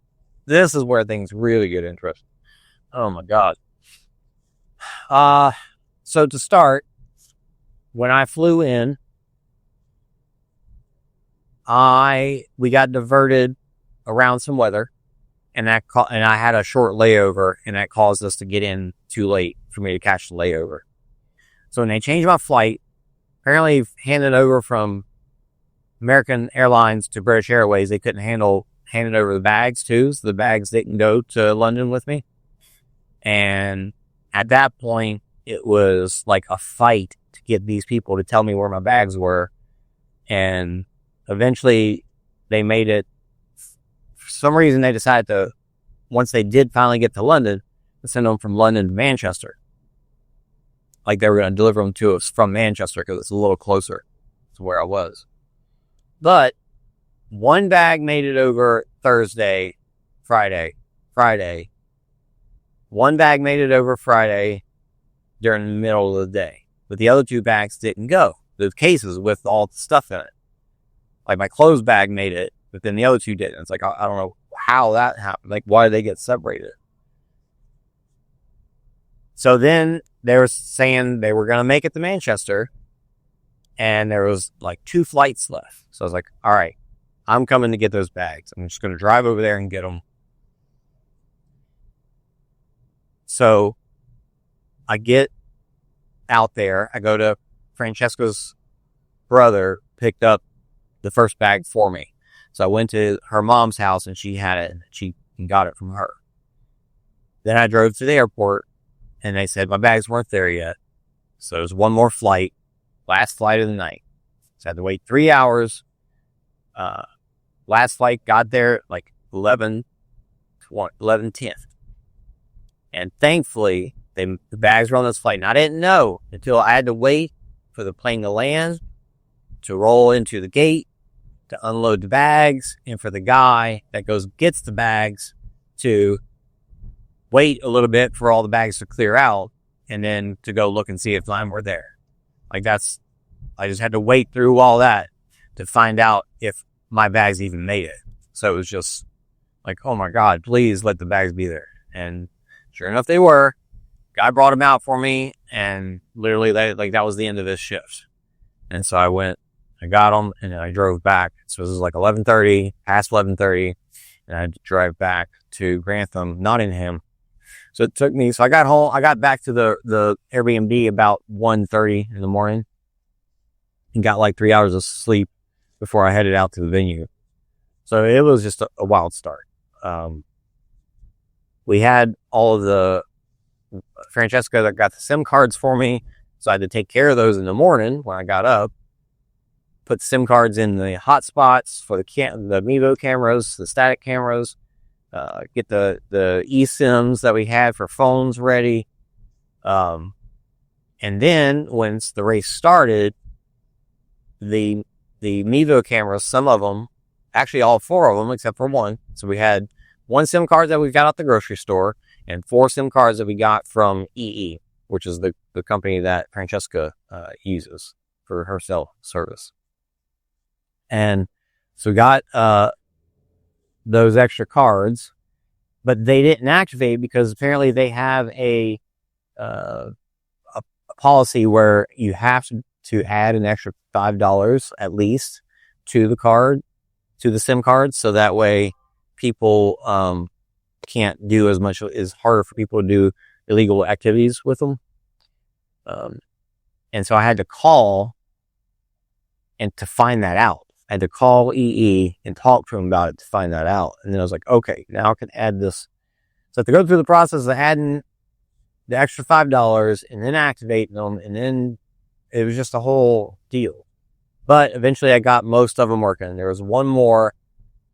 is where things really get interesting. Oh my god. So to start, when I flew in, we got diverted around some weather, and I had a short layover, and that caused us to get in too late for me to catch the layover. So when they changed my flight, apparently handed over from American Airlines to British Airways, they couldn't handed over the bags too, so the bags didn't go to London with me. And at that point, it was like a fight to get these people to tell me where my bags were. And eventually they made it, for some reason they decided to, once they did finally get to London, to send them from London to Manchester. Like they were going to deliver them to us from Manchester because it's a little closer to where I was. But one bag made it over Thursday, Friday. One bag made it over Friday during the middle of the day. But the other 2 bags didn't go. The cases with all the stuff in it. Like my clothes bag made it, but then the other 2 didn't. It's like, I don't know how that happened. Like, why did they get separated? So then they were saying they were going to make it to Manchester, and there was like 2 flights left. So I was like, all right, I'm coming to get those bags. I'm just going to drive over there and get them. So I get out there. I go to Francesca's brother, picked up the first bag for me. So I went to her mom's house and she had it, and she got it from her. Then I drove to the airport and they said my bags weren't there yet. So there was one more flight, last flight of the night. So I had to wait 3 hours. Last flight got there like 11:10. And thankfully the bags were on this flight. And I didn't know until I had to wait for the plane to land, to roll into the gate, to unload the bags, and for the guy that gets the bags to wait a little bit for all the bags to clear out, and then to go look and see if mine were there. I just had to wait through all that to find out if my bags even made it. So it was just like, oh my God, please let the bags be there. And sure enough, they were. Guy brought them out for me, and literally that was the end of his shift. And so I got them, and I drove back. So this was like 11:30, past 11:30, and I had to drive back to Grantham, Nottingham. So it took me, so I got back to the Airbnb about 1:30 in the morning and got like 3 hours of sleep before I headed out to the venue. So it was just a wild start. We had all of the Francesca that got the SIM cards for me. So I had to take care of those in the morning when I got up, put SIM cards in the hotspots for the Mevo cameras, the static cameras, get the eSIMs that we had for phones ready. And then once the race started, the Mevo cameras, some of them, actually all 4 of them except for one. So we had 1 SIM card that we got at the grocery store and 4 SIM cards that we got from EE, which is the company that Francesca uses for her cell service. And so we got those extra cards, but they didn't activate because apparently they have a policy where you have to add an extra $5 at least to the card, to the SIM card, so that way people can't do as much. It's harder for people to do illegal activities with them. And so I had to call and to find that out. I had to call EE and talk to him about it to find that out. And then I was like, okay, now I can add this. So I have to go through the process of adding the extra $5 and then activating them. And then it was just a whole deal. But eventually I got most of them working. There was one more.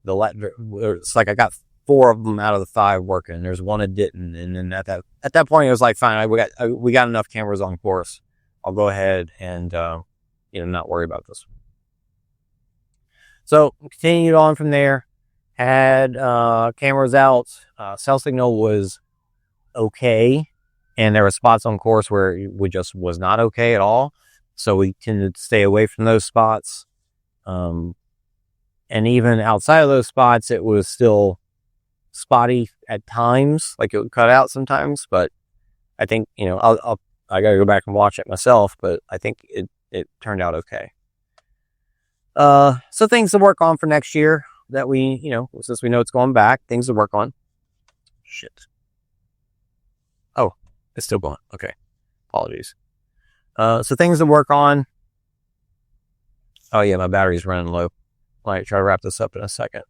It's like I got 4 of them out of the 5 working. There's one that didn't. And then at that point, it was like, fine, we got enough cameras on course. I'll go ahead and, not worry about this. So continued on from there, had cameras out. Cell signal was okay, and there were spots on course where it just was not okay at all. So we tended to stay away from those spots. And even outside of those spots, it was still spotty at times, like it would cut out sometimes. But I think, I got to go back and watch it myself, but I think it turned out okay. So things to work on for next year that we, since we know it's going back, things to work on. Shit. Oh, it's still going. Okay. Apologies. So things to work on. Oh yeah, my battery's running low. Might try to wrap this up in a second.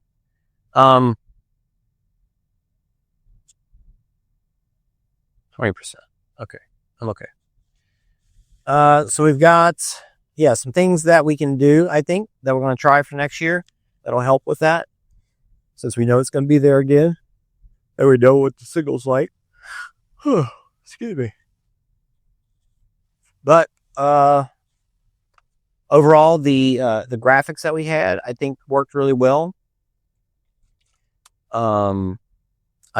20%. Okay. I'm okay. So we've got, some things that we can do, I think, that we're going to try for next year. That'll help with that. Since we know it's going to be there again. And we know what the signal's like. Excuse me. But, overall, the graphics that we had, I think, worked really well. I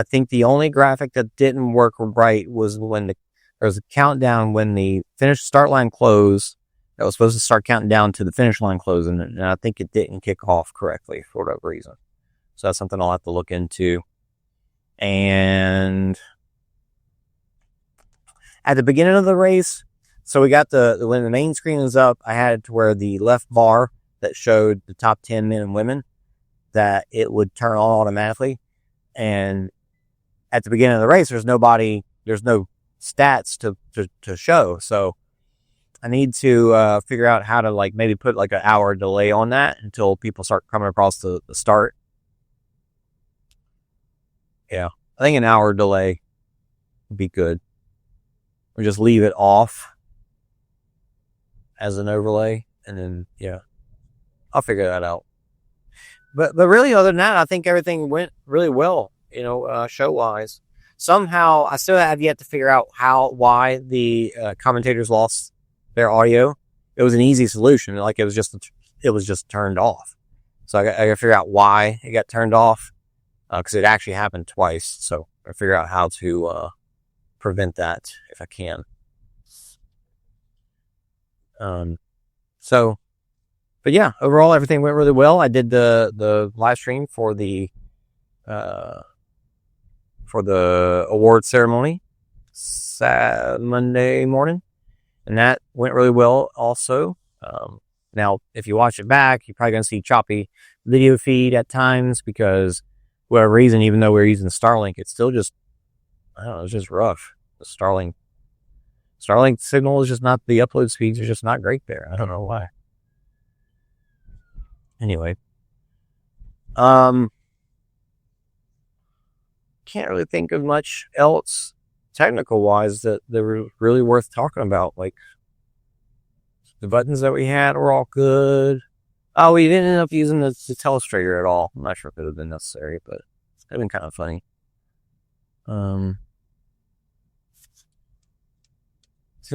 think the only graphic that didn't work right was when there was a countdown when the start line closed. That was supposed to start counting down to the finish line closing, and I think it didn't kick off correctly for whatever reason. So that's something I'll have to look into. And at the beginning of the race, so we got when the main screen was up, I had it to where the left bar that showed the top 10 men and women, that it would turn on automatically. And at the beginning of the race, there's no stats to show. So I need to figure out how to maybe put an hour delay on that until people start coming across the start. Yeah, I think an hour delay would be good. Or just leave it off as an overlay, and then I'll figure that out. But really, other than that, I think everything went really well, show wise. somehow I still have yet to figure out why the commentators lost their audio. It was an easy solution. Like it was just turned off. So I got to figure out why it got turned off. Cause it actually happened twice. So I figure out how to, prevent that if I can. But yeah, overall everything went really well. I did the live stream for the award ceremony Monday morning, and that went really well also. Now, if you watch it back, you're probably gonna see choppy video feed at times because for whatever reason, even though we're using Starlink, it's still just, I don't know, it's just rough. The Starlink signal is just not, the upload speeds are just not great there. I don't know why. Anyway, can't really think of much else technical wise that were really worth talking about. Like the buttons that we had were all good. Oh, we didn't end up using the telestrator at all. I'm not sure if it would have been necessary, but it's been kind of funny. Seemed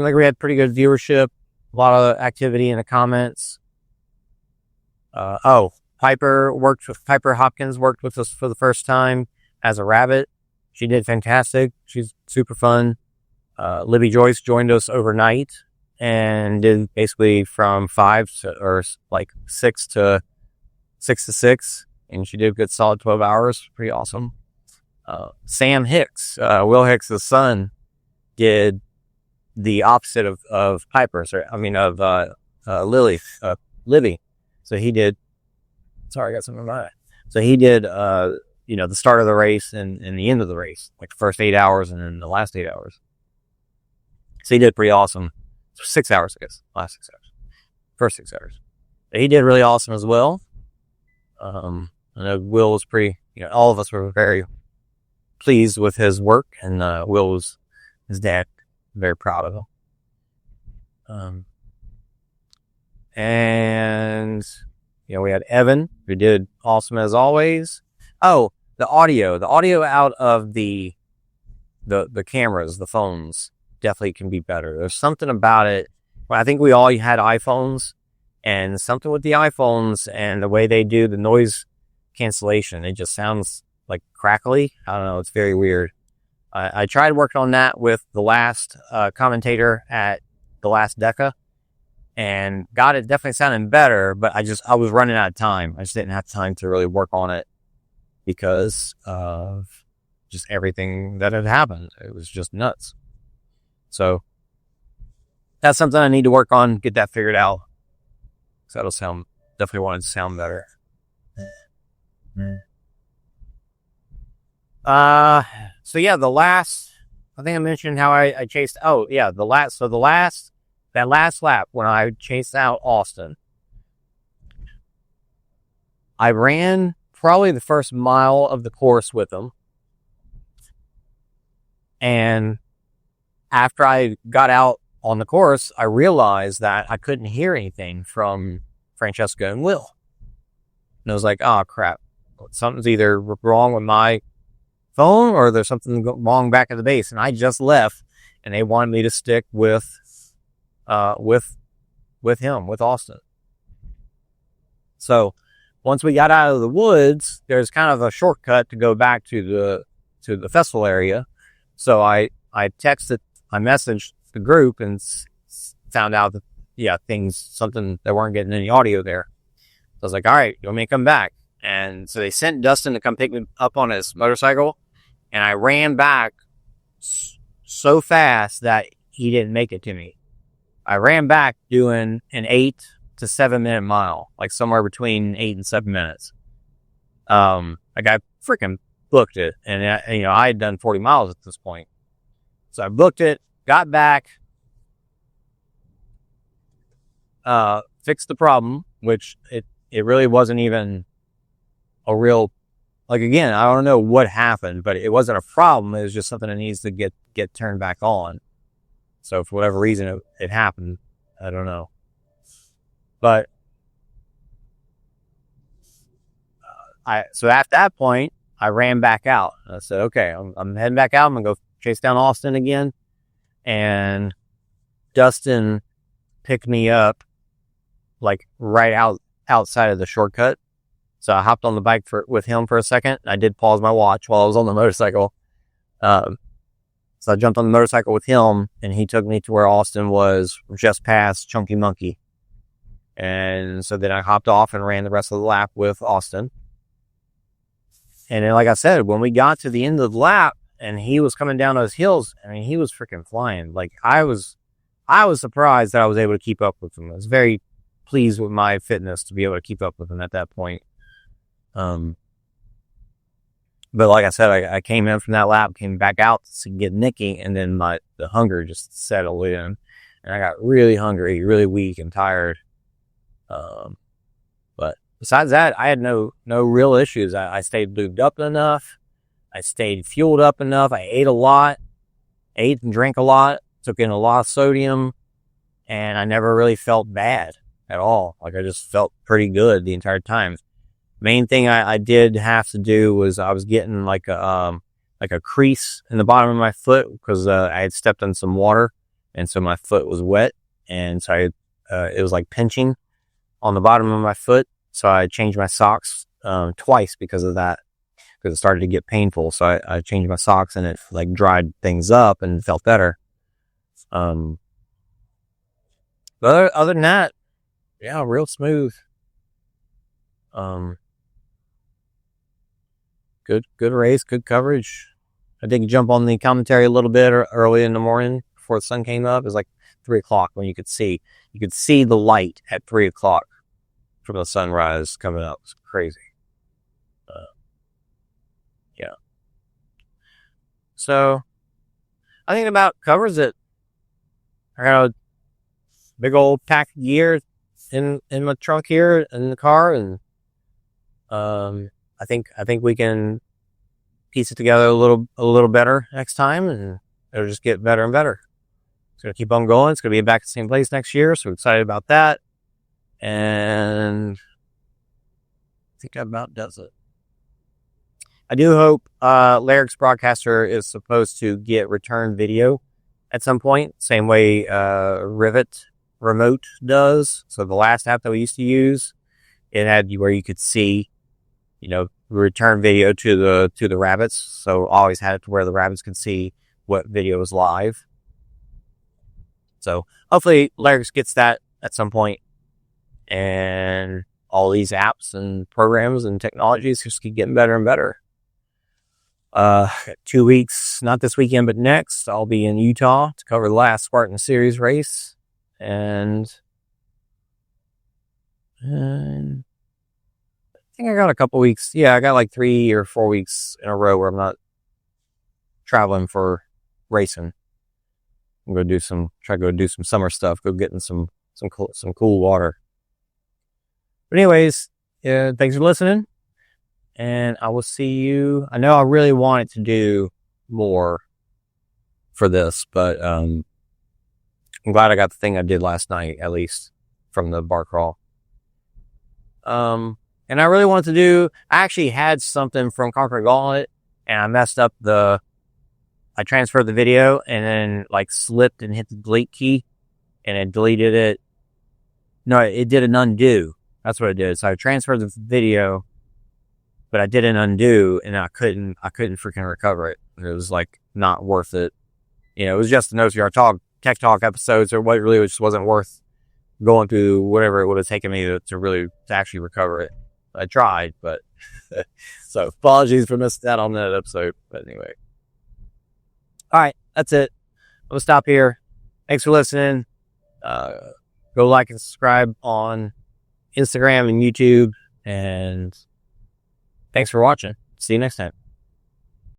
like we had pretty good viewership, a lot of activity in the comments. Piper Hopkins worked with us for the first time as a rabbit. She did fantastic. She's super fun. Libby Joyce joined us overnight and did basically from 6 to 6, and she did a good solid 12 hours. Pretty awesome. Sam Hicks, Will Hicks' son, did the opposite of Piper. Libby. So he did. Sorry, I got something in my eye. So he did, the start of the race and the end of the race, like the first 8 hours and then the last 8 hours. So he did pretty awesome. 6 hours, I guess. Last 6 hours. First 6 hours. But he did really awesome as well. I know Will was all of us were very pleased with his work, and Will was, his dad, very proud of him. And we had Evan, who did awesome as always. Oh, the audio out of the cameras, the phones, definitely can be better. There's something about it. Well, I think we all had iPhones, and something with the iPhones and the way they do the noise cancellation, it just sounds like crackly. I don't know. It's very weird. I tried working on that with the last commentator at the last DECA, and got it definitely sounding better, but I was running out of time. I just didn't have time to really work on it because of just everything that had happened. It was just nuts. So that's something I need to work on, get that figured out. So that'll definitely want it to sound better. So yeah, I think I mentioned how I chased, that last lap when I chased out Austin, I ran probably the first mile of the course with him. And after I got out on the course, I realized that I couldn't hear anything from Francesca and Will. And I was like, oh crap. Something's either wrong with my phone or there's something wrong back at the base. And I just left and they wanted me to stick with Austin. So once we got out of the woods, there's kind of a shortcut to go back to the festival area. So I messaged the group and found out that, something, they weren't getting any audio there. So I was like, all right, you want me to come back? And so they sent Dustin to come pick me up on his motorcycle, and I ran back so fast that he didn't make it to me. I ran back doing an 8 to 7 minute mile, like somewhere between 8 and 7 minutes. I got freaking booked it, and I had done 40 miles at this point. So I booked it, got back, fixed the problem, which it really wasn't even a real, like, again, I don't know what happened, but it wasn't a problem. It was just something that needs to get turned back on. So for whatever reason it happened, I don't know. But so at that point, I ran back out. I said, okay, I'm heading back out. I'm going to go chase down Austin again. And Dustin picked me up like right outside of the shortcut. So I hopped on the bike with him for a second. I did pause my watch while I was on the motorcycle. So I jumped on the motorcycle with him, and he took me to where Austin was, just past Chunky Monkey. And so then I hopped off and ran the rest of the lap with Austin. And then, like I said, when we got to the end of the lap and he was coming down those hills, I mean, he was freaking flying. Like, I was surprised that I was able to keep up with him. I was very pleased with my fitness to be able to keep up with him at that point. But like I said, I came in from that lap, came back out to get Nikki, and then the hunger just settled in, and I got really hungry, really weak and tired. But besides that, I had no real issues. I stayed lubed up enough. I stayed fueled up enough. I ate a lot, ate and drank a lot, took in a lot of sodium, and I never really felt bad at all. Like, I just felt pretty good the entire time. Main thing I did have to do was I was getting like a crease in the bottom of my foot because I had stepped in some water, and so my foot was wet, and so it was like pinching on the bottom of my foot. So I changed my socks twice because of that, because it started to get painful. So I changed my socks, and it like dried things up and felt better. But other than that, yeah, real smooth. Good race, good coverage. I did jump on the commentary a little bit early in the morning before the sun came up. It was like 3 o'clock when you could see the light at 3 o'clock from the sunrise coming up. It's crazy. Yeah. So I think about covers it. I got a big old pack of gear in my trunk here in the car, and I think we can piece it together a little better next time, and it'll just get better and better. It's gonna keep on going. It's gonna be back at the same place next year, so we're excited about that. And I think that about does it. I do hope Lyric's Broadcaster is supposed to get return video at some point, same way Rivet Remote does. So the last app that we used to use, it had where you could see, return video to the rabbits. So always had it to where the rabbits could see what video was live. So hopefully Lyrics gets that at some point, and all these apps and programs and technologies just keep getting better and better. 2 weeks, not this weekend, but next, I'll be in Utah to cover the last Spartan Series race. And I think I got a couple weeks. Yeah, I got like 3 or 4 weeks in a row where I'm not traveling for racing. I'm going to try to go do some summer stuff, go get in some cool water. But anyways, thanks for listening, and I will see you. I know I really wanted to do more for this, but I'm glad I got the thing I did last night, at least from the bar crawl. And I really wanted to do, I actually had something from Conquer Gauntlet, and I messed up I transferred the video and then like slipped and hit the delete key, and it deleted it. No, it did an undo. That's what it did. So I transferred the video, but I did an undo, and I couldn't freaking recover it. It was like not worth it. It was just an OCR Tech Talk episodes, or what really just wasn't worth going through whatever it would have taken me to actually recover it. I tried, but so apologies for missing out on that episode. But anyway. All right, that's it. I'm gonna stop here. Thanks for listening. Go like and subscribe on Instagram and YouTube, and thanks for watching. See you next time.